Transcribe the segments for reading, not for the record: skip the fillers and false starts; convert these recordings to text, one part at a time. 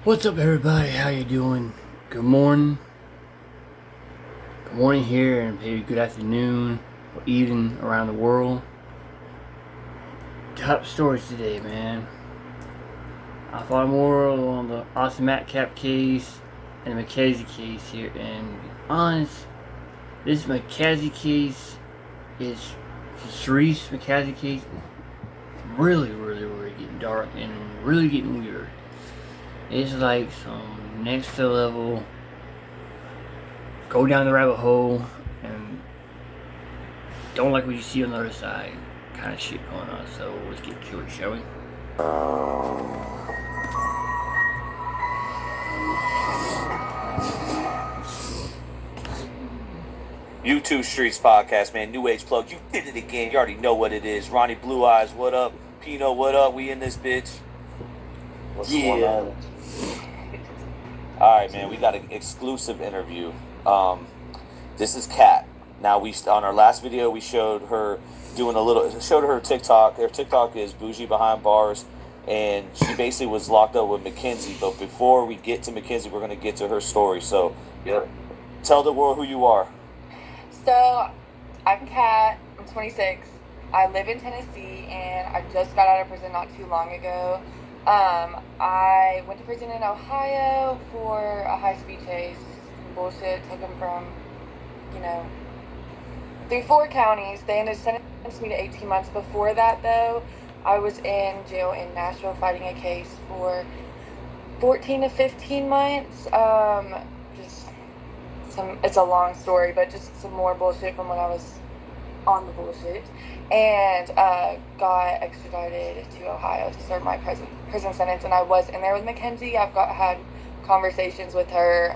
What's up, everybody? How you doing? Good morning. Good morning here, and maybe good afternoon or evening around the world. Top stories today, man. I thought more on the Austin Metcalf case and the McKenzie case here, and to be honest, this McKenzie case is the Cerise McKenzie case is really getting dark and really getting weird. It's like some next level go down the rabbit hole and don't like what you see on the other side kind of shit going on. So let's get to it, shall we? YouTube Streets Podcast, man. New Age Plug. You did it again. You already know what it is. Ronnie Blue Eyes, what up? Pino, what up? We in this bitch. What's going on? All right, man. We got an exclusive interview. This is Kat. Now, on our last video, we showed her showed her TikTok. Her TikTok is Bougie Behind Bars, and she basically was locked up with McKenzie. But before we get to McKenzie, we're gonna get to her story. So, tell the world who you are. So, I'm Kat. I'm 26. I live in Tennessee, and I just got out of prison not too long ago. I went to prison in Ohio for a high-speed chase. Bullshit. Took them from, through 4 counties. They ended up sentencing me to 18 months. Before that, though, I was in jail in Nashville fighting a case for 14 to 15 months. It's a long story, but just some more bullshit from when I was on the bullshit, and got extradited to Ohio to serve my prison sentence. And I was in there with McKenzie. I've had conversations with her,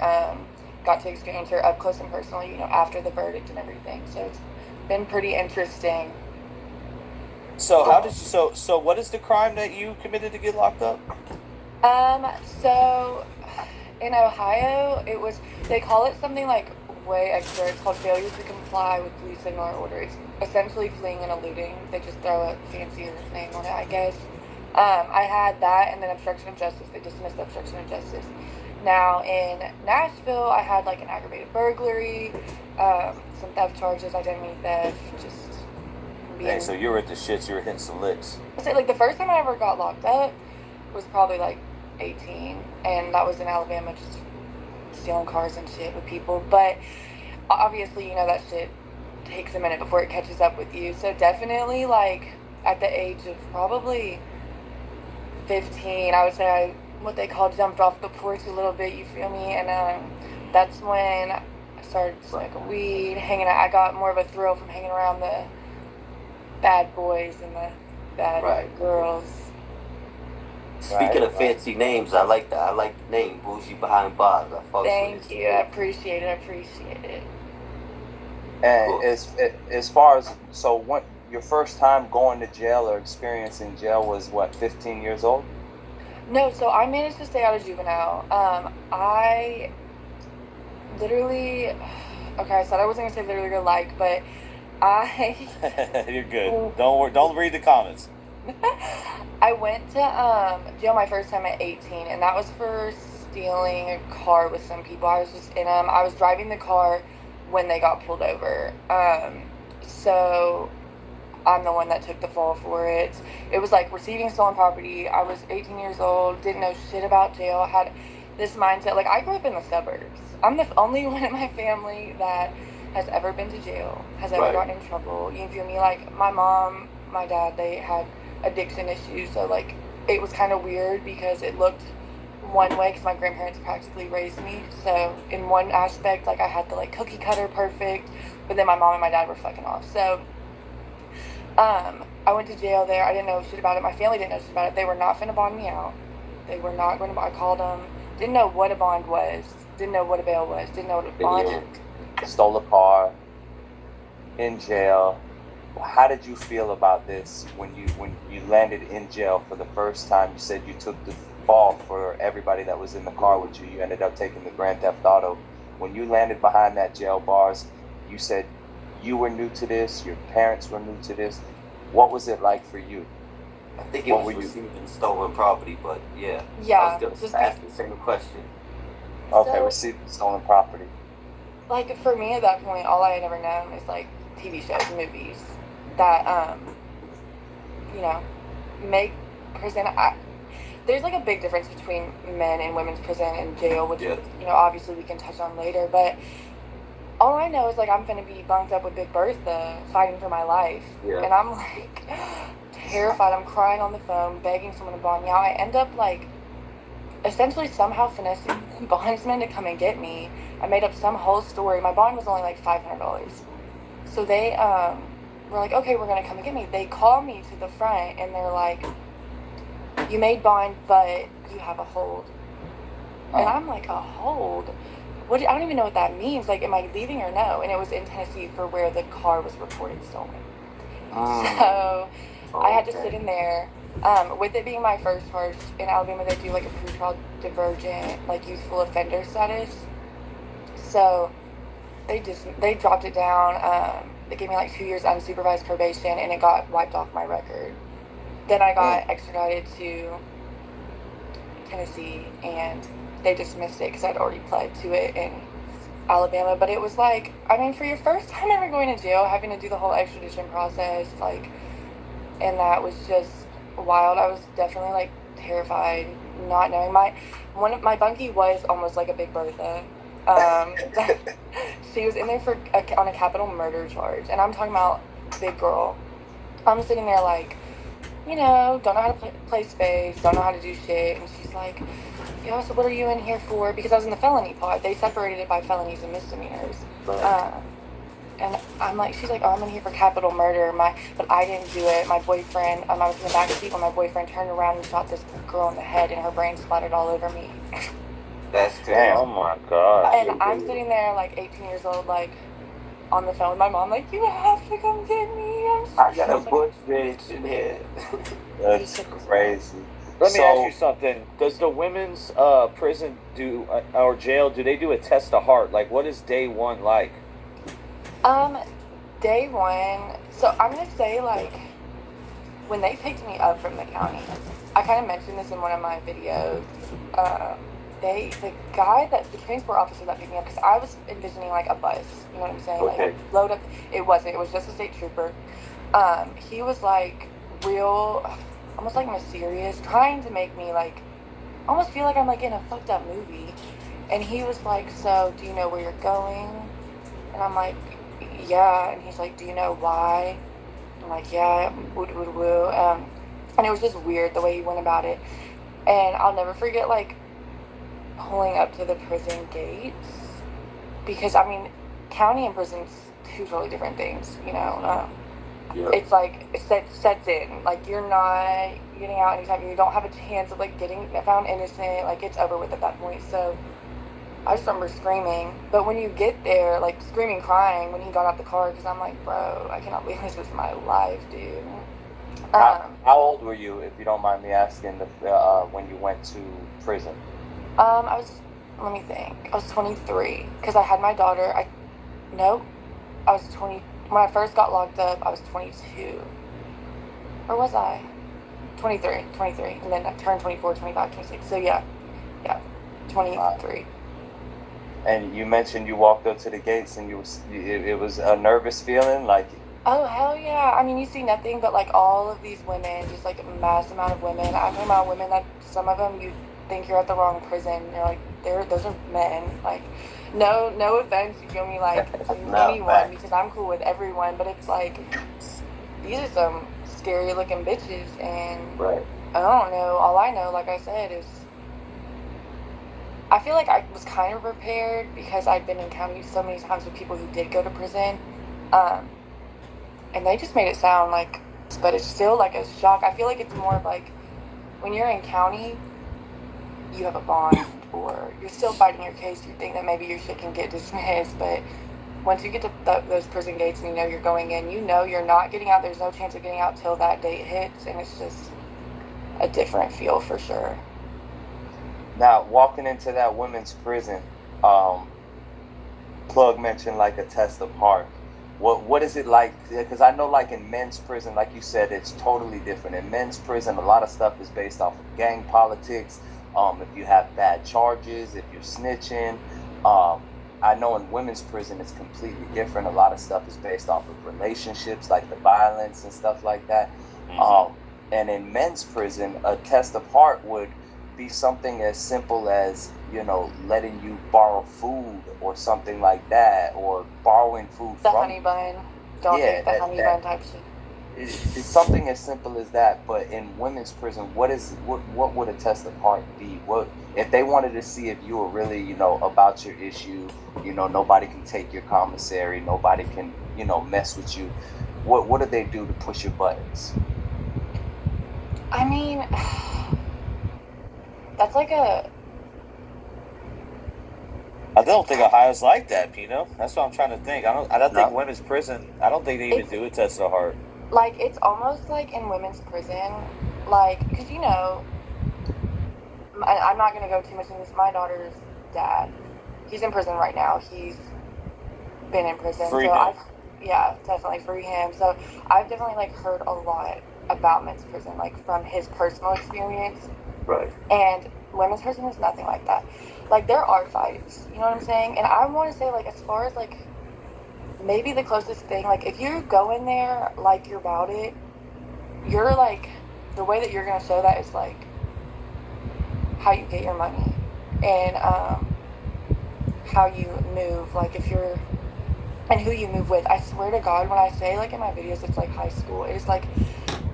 got to experience her up close and personal, after the verdict and everything. So it's been pretty interesting. So so what is the crime that you committed to get locked up? So in Ohio, they call it something like way extra. It's called failure to comply with police signal or order. It's essentially fleeing and eluding. They just throw a fancier name on it, I guess. I had that, and then obstruction of justice. They dismissed obstruction of justice. Now in Nashville, I had like an aggravated burglary, some theft charges, identity theft, just being... Hey, so you were at the shits. You were hitting some licks. So, like, the first time I ever got locked up was probably like 18, and that was in Alabama, just stealing cars and shit with people. But obviously, that shit takes a minute before it catches up with you. So definitely, like, at the age of probably 15, I would say I what they call jumped off the porch a little bit, you feel me? And that's when I started smoking weed, hanging out. I got more of a thrill from hanging around the bad boys and the bad girls. Speaking of fancy names, I like that. I like the name Bougie Behind Bars. Thank you. I appreciate it. And cool. as far as what your first time going to jail or experiencing jail was, 15 years old? No, so I managed to stay out of juvenile. I literally, okay, I said I wasn't gonna say literally or like, but You're good. Don't read the comments. I went to jail my first time at 18, and that was for stealing a car with some people. I was just in them. I was driving the car when they got pulled over. So I'm the one that took the fall for it. It was like receiving stolen property. I was 18 years old, didn't know shit about jail. I had this mindset. Like, I grew up in the suburbs. I'm the only one in my family that has ever been to jail, has ever gotten in trouble. You feel me? Like, my mom, my dad, they had addiction issues. So, like, it was kind of weird because it looked one way because my grandparents practically raised me. So, in one aspect, like, I had the, like, cookie cutter perfect. But then my mom and my dad were fucking off. So, I went to jail there. I didn't know shit about it. My family didn't know shit about it. They were not finna bond me out. They were not going to. I called them. Didn't know what a bond was. Didn't know what a bail was. Didn't know what a bond. Stole a car in jail. How did you feel about this when you landed in jail for the first time? You said you took the fall for everybody that was in the car with you. You ended up taking the Grand Theft Auto. When you landed behind that jail bars, you said you were new to this, your parents were new to this. What was it like for you? I think it What was were you? receiving stolen property, but yeah. I Yeah, was just gonna ask the same question. Okay, so receiving stolen property. like for me at that point, all I had ever known is like TV shows, movies that you know, make prison. There's like a big difference between men and women's prison and jail, which Yeah. obviously we can touch on later. But all I know is like I'm gonna be bunked up with Big Bertha, fighting for my life, Yeah. and I'm like terrified. I'm crying on the phone, begging someone to bond me out. I end up like essentially somehow finessing the bondsman to come and get me. I made up some whole story. My bond was only like $500, so they were like, okay, we're gonna come and get me. They call me to the front and they're like, you made bond, but you have a hold. And I'm like, a hold? What? I don't even know what that means. Like, am I leaving or no? And it was in Tennessee for where the car was reported stolen. So I had to sit in there. With it being my first charge in Alabama, they do like a pretrial divergent, like youthful offender status. So they dropped it down. They gave me like 2 years unsupervised probation, and it got wiped off my record. Then I got extradited to Tennessee, and they dismissed it because I'd already pled to it in Alabama. But it was like, I mean, for your first time ever going to jail, having to do the whole extradition process, like, and that was just wild. I was definitely like terrified, not knowing. My bunkie was almost like a Big Bertha. She was in there on a capital murder charge, and I'm talking about big girl. I'm sitting there like, don't know how to play space, don't know how to do shit, and she's like, so what are you in here for? Because I was in the felony pod. They separated it by felonies and misdemeanors. And I'm like, she's like, oh, I'm in here for capital murder. But I didn't do it. My boyfriend, I was in the back seat when my boyfriend turned around and shot this girl in the head, and her brain splattered all over me. That's crazy. Damn, oh my God. And I'm sitting there like 18 years old, like on the phone with my mom, like, you have to come get me. I got a bush bitch in here. That's crazy. Let me ask you something. Does the women's prison or jail, do they do a test of heart? Like, what is day one like? Day one, so I'm gonna say like when they picked me up from the county, I kind of mentioned this in one of my videos. The transport officer that picked me up, because I was envisioning like a bus, you know what I'm saying? Okay. Like load up. It wasn't. It was just a state trooper. He was like real, almost like mysterious, trying to make me like almost feel like I'm like in a fucked up movie. And he was like, so do you know where you're going? And I'm like, yeah. And he's like, do you know why? I'm like, yeah, woo. And it was just weird the way he went about it. And I'll never forget like pulling up to the prison gates, because I mean, county and prison's two totally different things, It's like it sets in, like you're not getting out anytime. You don't have a chance of like getting found innocent. Like it's over with at that point. So I just remember screaming. But when you get there, like screaming, crying when he got out the car, because I'm like, bro, I cannot believe this is my life, dude. How old were you, if you don't mind me asking, when you went to prison? Let me think. I was 23, because I had my daughter. I was 20. When I first got locked up, I was 22. Or was I? 23. And then I turned 24, 25, 26. So yeah, 23. And you mentioned you walked up to the gates and it was a nervous feeling, like... Oh, hell yeah. I mean, you see nothing but like all of these women, just like a mass amount of women. I'm talking about women that some of them you think you're at the wrong prison. You're like, those are men. Like, no offense, you feel me, like anyone, because I'm cool with everyone, but it's like these are some scary looking bitches, and right. I don't know. All I know, like I said, is I feel like I was kind of prepared because I'd been in county so many times with people who did go to prison, and they just made it sound like, but it's still like a shock. I feel like it's more of like when you're in county, you have a bond, or you're still fighting your case, you think that maybe your shit can get dismissed, but once you get to those prison gates and you're going in, you're not getting out. There's no chance of getting out till that date hits, and it's just a different feel for sure. Now, walking into that women's prison, Plug mentioned like a test of heart. What is it like? Because I know, like in men's prison, like you said, it's totally different. In men's prison, a lot of stuff is based off of gang politics. If you have bad charges, if you're snitching. I know in women's prison it's completely different. A lot of stuff is based off of relationships, like the violence and stuff like that. And in men's prison, a test of heart would be something as simple as, you know, letting you borrow food or something like that, or borrowing food The from honey bun. Don't Yeah, take the that- honey that- bun type shit. it's something as simple as that. But in women's prison, what would a test of heart be? What if they wanted to see if you were really, you know, about your issue? You know, nobody can take your commissary, nobody can, you know, mess with you. What do they do to push your buttons? I mean, that's like a. I don't think Ohio's like that, Pino. That's what I'm trying to think. I don't think No. women's prison. I don't think they even do a test of the heart. Like, it's almost like in women's prison, like, because, you know, I'm not going to go too much into this. My daughter's dad, he's in prison right now. He's been in prison. Free so him. yeah, definitely free him. So I've definitely, like, heard a lot about men's prison, like, from his personal experience. Right. And women's prison is nothing like that. Like, there are fights, you know what I'm saying? And I want to say, like, as far as, like, maybe the closest thing, like, if you go in there like you're about it, you're, like, the way that you're going to show that is, like, how you get your money and how you move, like, if you're, and who you move with. I swear to God, when I say, like, in my videos, it's, like, high school. It's, like,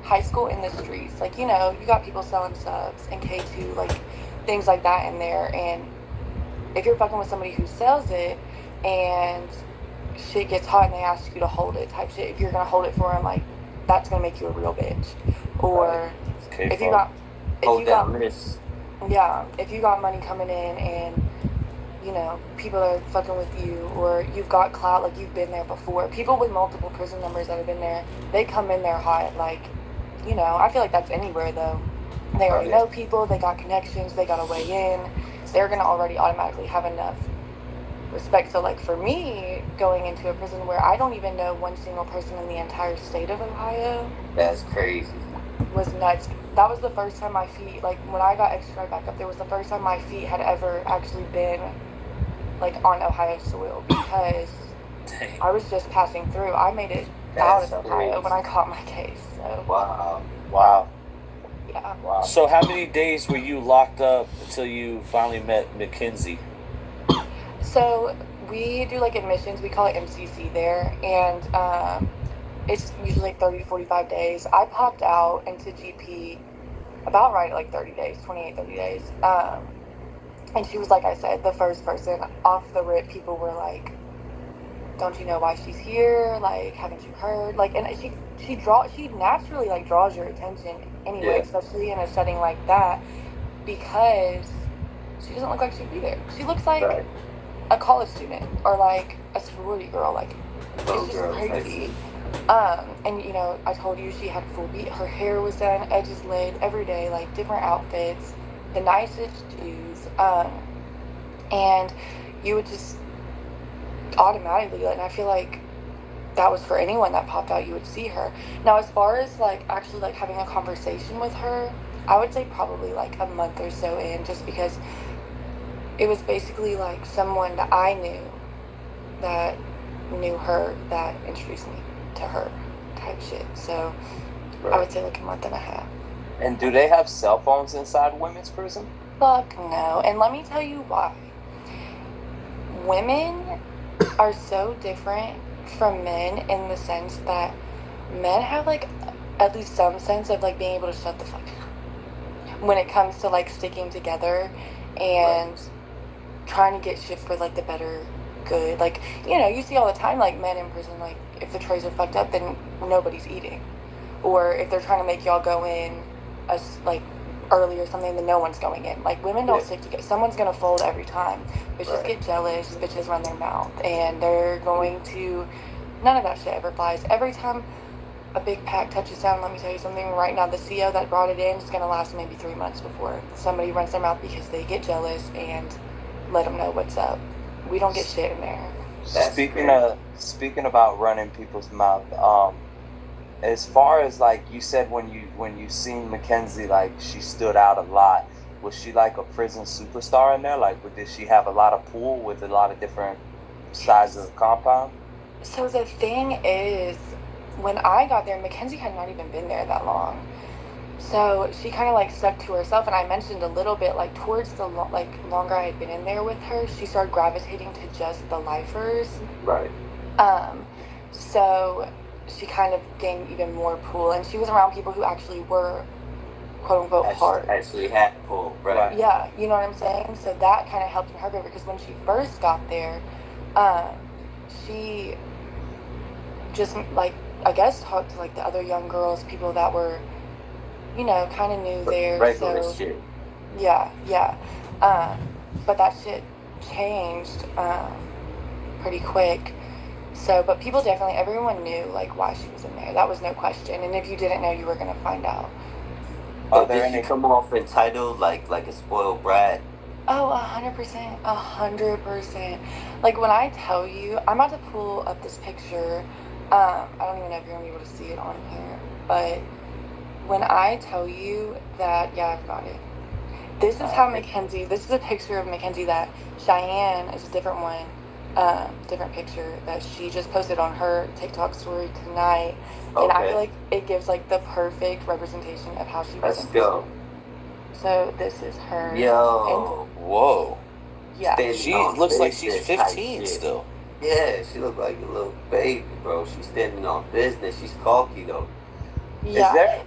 high school in the streets. Like, you know, you got people selling subs and K2, like, things like that in there. And if you're fucking with somebody who sells it and shit gets hot and they ask you to hold it type shit, if you're gonna hold it for them, like, that's gonna make you a real bitch. Or Okay, if you got Hold down this. yeah, if you got money coming in and, you know, people are fucking with you, or you've got clout, like, you've been there before. People with multiple prison numbers that have been there, they come in there hot, like, you know, I feel like that's anywhere, though. They already know people, they got connections, they got a way in. They're going to already automatically have enough respect. So, like, for me, going into a prison where I don't even know one single person in the entire state of Ohio That's crazy. was nuts. That was the first time my feet, like, when I got extra back up there, was the first time my feet had ever actually been, like, on Ohio soil, because Dang. I was just passing through. I made it out of Ohio when I caught my case. So, Wow. Wow, yeah. wow. So how many days were you locked up until you finally met Mackenzie? So we do, like, admissions. We call it MCC there. And it's usually like 30 to 45 days. I popped out into GP about right at like 30 days, 28, 30 days. And she was, like I said, the first person off the rip. People were like, don't you know why she's here? Like, haven't you heard? Like, and she naturally, like, draws your attention anyway, Yeah. especially in a setting like that, because she doesn't look like she'd be there. She looks like Right. a college student or like a sorority girl. Like, Little it's just girl, crazy. And, you know, I told you she had full beat. Her hair was done, edges laid every day, like, different outfits, the nicest shoes. And you would just automatically, and I feel like that was for anyone that popped out, you would see her. Now, as far as, like, actually, like, having a conversation with her, I would say probably, like, a month or so in, just because it was basically, like, someone that I knew that knew her that introduced me to her type shit. So I would say, like, a month and a half. And do they have cell phones inside women's prison? Fuck no. And let me tell you why. Women are so different from men in the sense that men have, like, at least some sense of, like, being able to shut the fuck up when it comes to, like, sticking together and trying to get shit for, like, the better good. Like, you know, you see all the time, like, men in prison, like, if the trays are fucked up, then nobody's eating. Or if they're trying to make y'all go in like, early or something, then no one's going in. Like, women don't stick together. Someone's gonna fold every time. Bitches get jealous, bitches run their mouth, and they're going to, none of that shit ever flies. Every time a big pack touches down, let me tell you something right now, the CO that brought it in is gonna last maybe 3 months before somebody runs their mouth, because they get jealous and let them know what's up. We don't get shit in there. Speaking about running people's mouth, as far as like you said when you seen Mackenzie, like she stood out a lot. Was she like a prison superstar in there? Like, did she have a lot of pool with a lot of different sizes of compound? So the thing is, when I got there, Mackenzie had not even been there that long. So she kind of like stuck to herself, and I mentioned a little bit like towards the longer I had been in there with her, she started gravitating to just the lifers. Right. So she kind of gained even more pool, and she was around people who actually were quote unquote hard. Actually had pool, right? Yeah, you know what I'm saying? So that kind of helped in her favor, because when she first got there, she just like, I guess, talked to like the other young girls, people that were, you know, kind of new there. Regular so shit. yeah. But that shit changed pretty quick. So, but people definitely, everyone knew like why she was in there. That was no question. And if you didn't know, you were gonna find out. But did she come off entitled like a spoiled brat? Oh, 100%, 100%. Like when I tell you, I'm about to pull up this picture. I don't even know if you're gonna be able to see it on here, but when I tell you that, yeah, I've got it. This is how Mackenzie, this is a picture of Mackenzie that Cheyenne is a different one, different picture that she just posted on her TikTok story tonight. Okay. And I feel like it gives like the perfect representation of how she was. Let's go. So this is her. Yo. Whoa. Yeah. She looks like she's 15 still. Yeah, she looks like a little baby, bro. She's standing on business. She's cocky though. Yeah. Is there?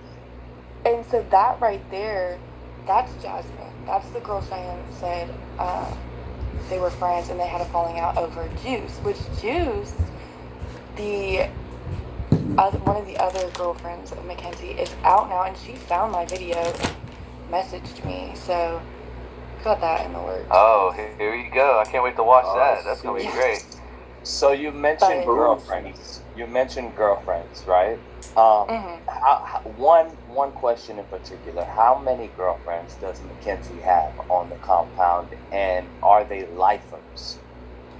And so that right there, that's Jasmine. That's the girl Cheyenne said they were friends and they had a falling out over Juice. Which Juice, one of the other girlfriends of Mackenzie, is out now, and she found my video and messaged me. So got that in the works. Oh, here you go. I can't wait to watch that. That's going to be sweet. great. So you mentioned girlfriends. You mentioned girlfriends, right? One question in particular: how many girlfriends does Mackenzie have on the compound, and are they lifers?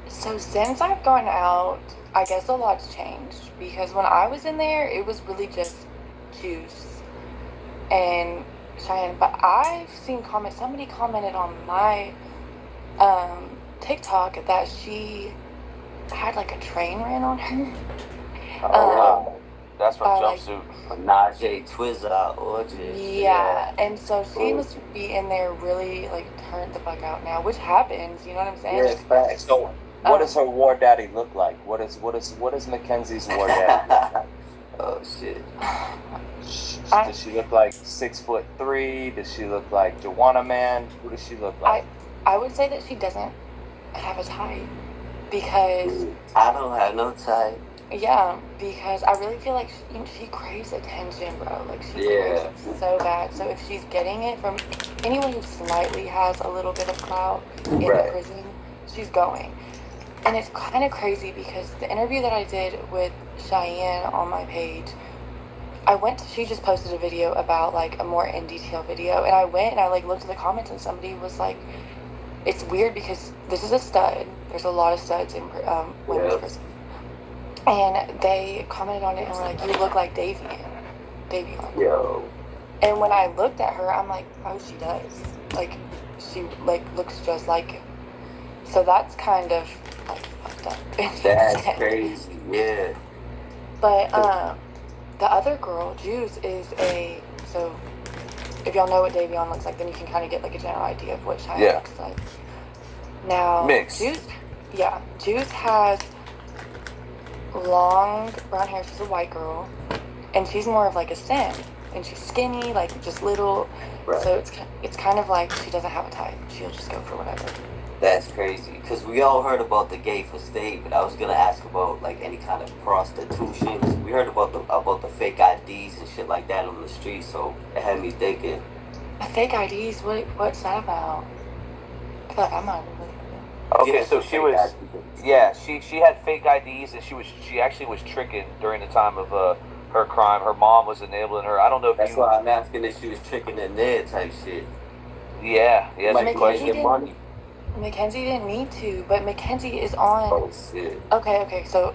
So since I've gone out, I guess a lot's changed, because when I was in there, it was really just Juice and Cheyenne. But I've seen comments. Somebody commented on my TikTok that she had like a train ran on her. Wow. That's from Jumpsuit. Najee Twizza orgies. Yeah, and so she must be in there really like turned the fuck out now, which happens. You know what I'm saying? Yeah, facts. So, what does her war daddy look like? What is Mackenzie's war daddy look like? Oh shit. Does she look like 6'3"? Does she look like Joanna Man? Who does she look like? I would say that she doesn't have a type, because I don't have no type. yeah, because I really feel like she craves attention, bro. Like she craves it so bad. So if she's getting it from anyone who slightly has a little bit of clout in the prison, she's going. And it's kind of crazy, because the interview that I did with Cheyenne on my page, she just posted a video about like a more in detail video, and I went and I like looked at the comments, and somebody was like, it's weird because this is a stud. There's a lot of studs in women's prison. And they commented on it and were like, you look like Davion. Yo. And when I looked at her, I'm like, oh, she does. Like, she like looks just like him. So that's kind of like fucked up. That's crazy, yeah. But the other girl, Juice, is so if y'all know what Davion looks like, then you can kind of get like a general idea of what Cheyenne looks like. Now, Mixed. Juice has long brown hair. She's a white girl, and she's more of like a sim, and she's skinny, like just little. Right. So it's kind of like she doesn't have a type. She'll just go for whatever. That's crazy, because we all heard about the gay for state, but I was gonna ask about like any kind of prostitution. We heard about the fake IDs and shit like that on the street, so it had me thinking. Fake IDs? What's that about? I feel like I'm not really. Okay, so she was, she had fake IDs, and she actually was tricking during the time of her crime. Her mom was enabling her. I don't know if That's why I'm asking if she was tricking in there type shit. Yeah, Like good question. money. Mackenzie didn't need to, but Mackenzie is on. Oh shit. Okay. So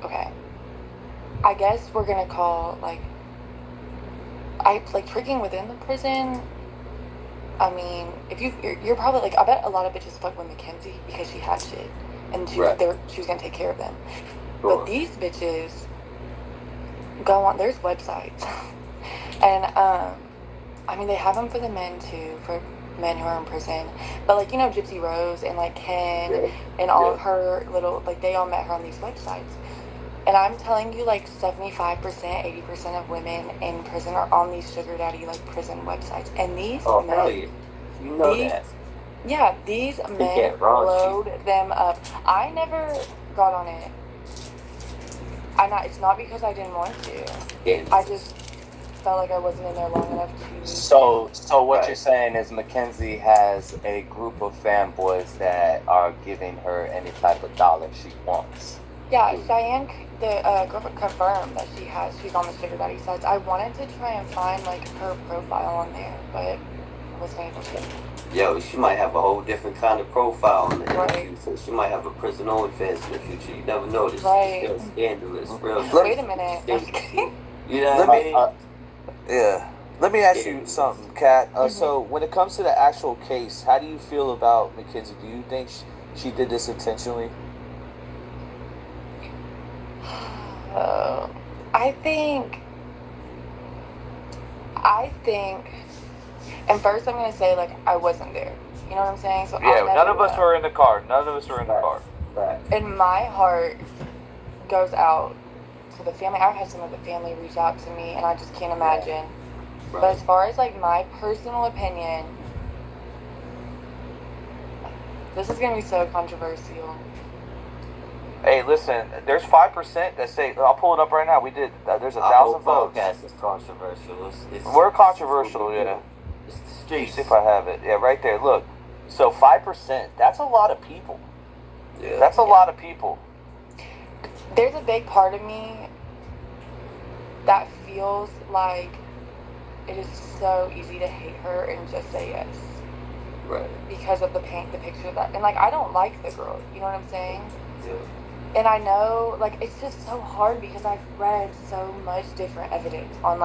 I guess we're gonna call tricking within the prison. I mean, if you're probably like, I bet a lot of bitches fuck with Mackenzie because she had shit, and she was gonna take care of them. Sure. But these bitches go on. There's websites, and I mean they have them for the men too, for men who are in prison. But like Gypsy Rose and like Ken and all of her little they all met her on these websites. And I'm telling you, 75%, 80% of women in prison are on these sugar daddy prison websites. And these men, hell yeah. You know that. Yeah, these men get raunchy. load them up. I never got on it. It's not because I didn't want to. Yeah. I just felt like I wasn't in there long enough to. So what you're saying is Mackenzie has a group of fanboys that are giving her any type of dollar she wants. Yeah, Cheyenne, the girlfriend, confirmed that she's on the sugar daddy sites. I wanted to try and find her profile on there, but I wasn't able to. Yo, she might have a whole different kind of profile in the Right. future. She might have a prison OnlyFans in the future. You never know. This Right. is scandalous, real. Wait a minute. You know what I mean? Yeah. Let me ask you something, Kat. So when it comes to the actual case, how do you feel about Mackenzie? Do you think she did this intentionally? I think, and first I'm gonna say I wasn't there. You know what I'm saying? So Yeah, none of us were in the car. None of us were in the car. Right. And my heart goes out to the family. I've had some of the family reach out to me, and I just can't imagine. Right. But as far as my personal opinion, this is gonna be so controversial. Hey, listen, there's 5% that say, I'll pull it up right now. We did, there's 1,000 votes. Podcast is controversial. It's We're controversial, yeah. It's the Let me streets. see if I have it. Yeah, right there. Look. So 5%, that's a lot of people. Yeah. That's a lot of people. There's a big part of me that feels like it is so easy to hate her and just say yes. Right. Because of the picture that, and I don't like the girl, you know what I'm saying? Yeah. And I know, it's just so hard because I've read so much different evidence on,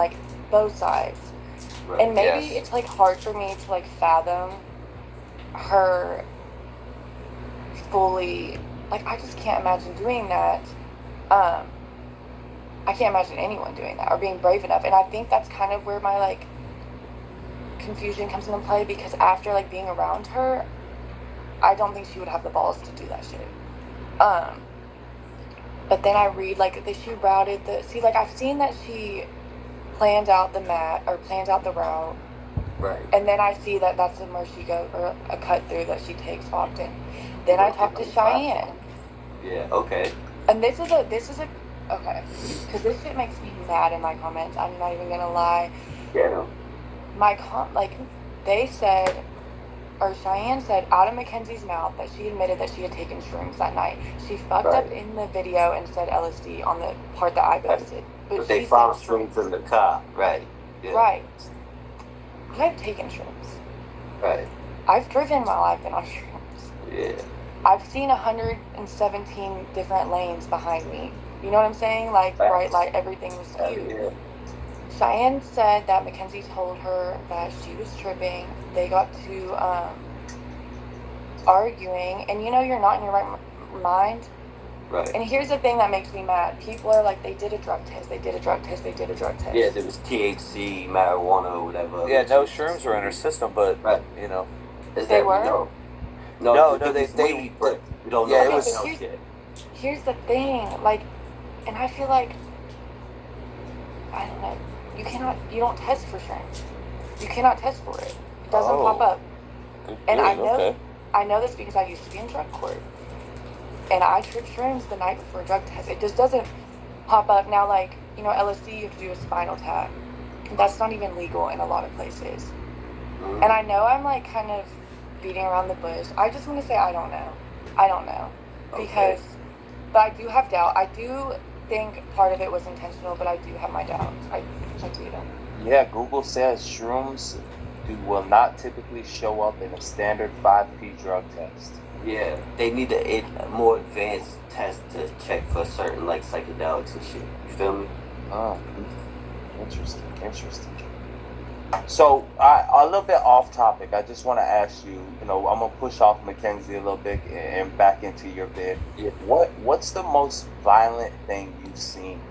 both sides. Right. And maybe Yes. it's, hard for me to, fathom her fully, I just can't imagine doing that. I can't imagine anyone doing that or being brave enough. And I think that's kind of where my, confusion comes into play because after, being around her, I don't think she would have the balls to do that shit. But then I read that she routed I've seen that she plans out the route, Right. and then I see that that's where she goes, or a cut through that she takes often. Then I talk to Cheyenne, Yeah. Okay. and this is a okay, because this shit makes me mad in my comments. I'm not even gonna lie. Yeah. They said, or Cheyenne said out of Mackenzie's mouth that she admitted that she had taken shrooms that night. She fucked up in the video and said LSD on the part that I posted. But they found shrooms in the car. Right. Yeah. Right. I've taken shrooms. Right. I've driven while I've been on shrooms. Yeah. I've seen 117 different lanes behind me. You know what I'm saying? Bright light, everything was skewed. Yeah. Cheyenne said that Mackenzie told her that she was tripping. They got to arguing, and you're not in your right mind. Right. And here's the thing that makes me mad. People are like, they did a drug test. Yeah, there was THC, marijuana, whatever. Yeah, no shrooms were in her system, but, Right. They were? No, they they- but we don't yeah, know it was- anything else yet. Here's the thing, and I feel like, I don't know, you don't test for shrooms. You cannot test for it. It doesn't pop up. And I know this because I used to be in drug court. And I tripped shrooms the night before a drug test. It just doesn't pop up. Now, LSD, you have to do a spinal tap. That's not even legal in a lot of places. Mhm. And I know I'm, kind of beating around the bush. I just want to say I don't know. I don't know. Because, but I do have doubt. I do think part of it was intentional, but I do have my doubts. I do. Yeah, Google says shrooms will not typically show up in a standard 5P drug test. Yeah, they need a more advanced test to check for certain like psychedelics and shit. You feel me? Oh, interesting. So, a little bit off topic. I just want to ask you. I'm gonna push off Mackenzie a little bit and back into your bid. Yeah. What's the most violent thing you've seen